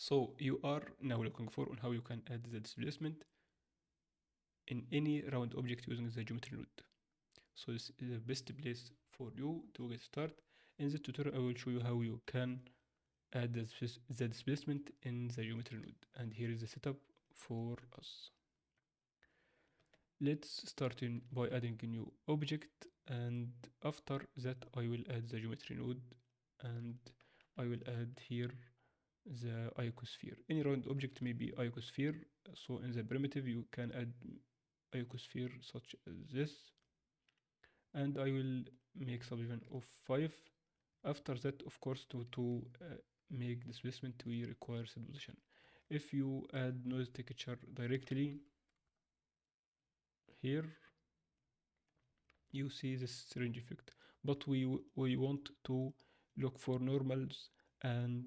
So you are now looking for on how you can add the displacement in any round object using the geometry node. So this is the best place for you to get started. In this tutorial I will show you how you can add the displacement in the geometry node, and here is the setup for us. Let's start by adding a new object, and after that I will add the geometry node, and I will add here the icosphere. Any round object may be icosphere, so in the primitive you can add icosphere such as this, and I will make subdivision of 5. After that, of course, to make displacement we require set position. If you add noise texture directly here, you see this strange effect, but we want to look for normals and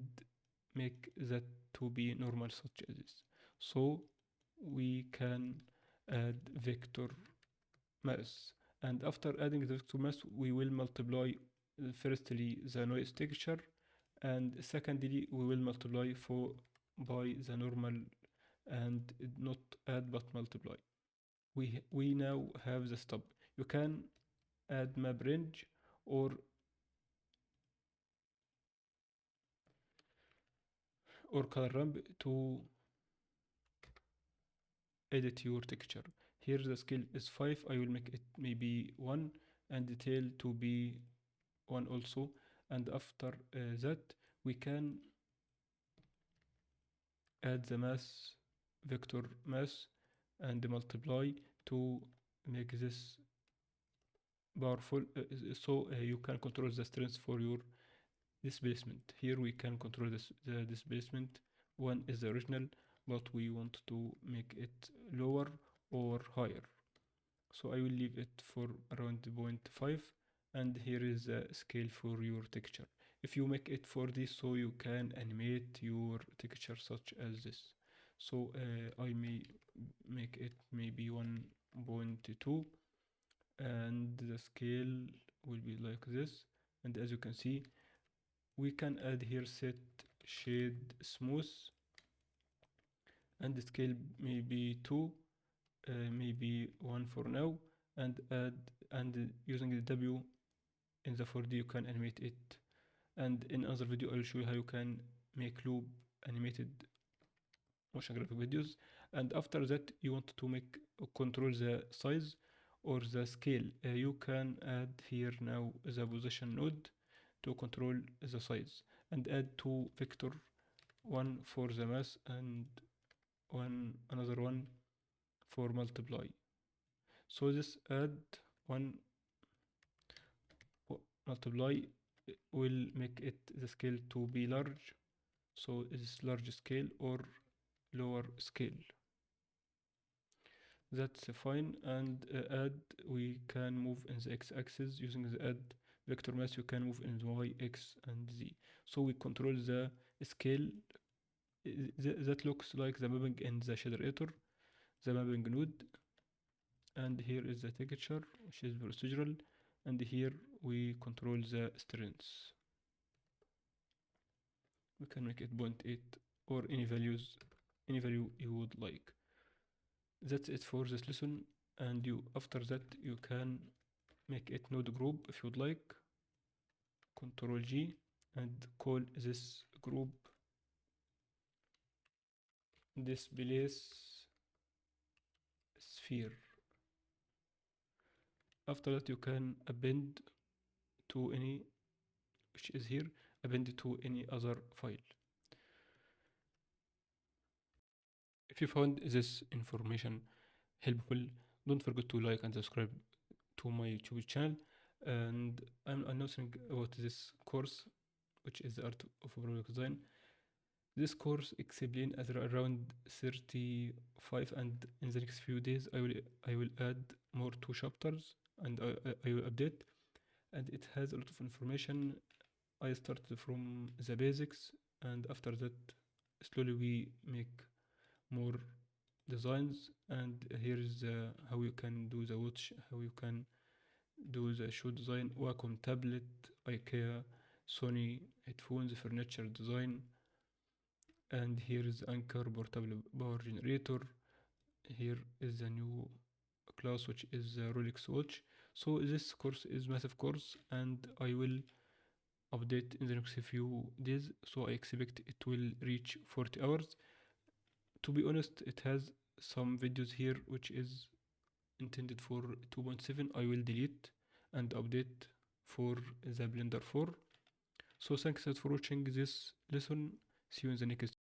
make that to be normal such as this. So we can add vector mass, and after adding the vector mass we will multiply firstly the noise texture, and secondly we will multiply by the normal, and not add but multiply. We now have the stub. You can add map range or color ramp to edit your texture. Here the scale is 5, I will make it maybe 1, and detail to be 1 also, and after that we can add the mass, vector mass, and multiply to make this powerful, so you can control the strength for your displacement. Here we can control the displacement. 1 is the original, but we want to make it lower or higher, so I will leave it for around 0.5, and here is the scale for your texture. If you make it for this, so you can animate your texture such as this. So I may make it maybe 1.2, and the scale will be like this. And as you can see, we can add here set shade smooth, and the scale maybe 2, maybe 1 for now, and add, and using the W in the 4D you can animate it. And in other video I will show you how you can make loop animated motion graphic videos. And after that you want to make control the size or the scale, you can add here now the position node to control the size, and add 2 vector, one for the mass and another one for multiply. So this add 1 multiply will make it the scale to be large, so is large scale or lower scale. That's fine. And add, we can move in the x-axis using the add vector mass. You can move in the y, x, and z. So we control the scale. That looks like the mapping in the shader editor, the mapping node. And here is the texture, which is procedural, and here we control the strength. We can make it 0.8 or any value you would like. That's it for this lesson, and after that you can make it node group if you'd like. Control G and call this group displace sphere. After that you can append to any, which is here, append to any other file. If you found this information helpful, don't forget to like and subscribe to my YouTube channel. And I'm announcing about this course, which is the art of product design. This course explains around 35, and in the next few days I will add more 2 chapters, and I will update. And it has a lot of information. I started from the basics, and after that slowly we make more designs. And here is how you can do the watch, how you can do the shoe design, Wacom tablet, IKEA, Sony headphones, furniture design, and here is Anchor portable power generator. Here is the new class, which is Rolex watch. So this course is massive course, and I will update in the next few days, so I expect it will reach 40 hours. To be honest, it has some videos here which is intended for 2.7. I will delete and update for the Blender 4. So thanks for watching this lesson. See you in the next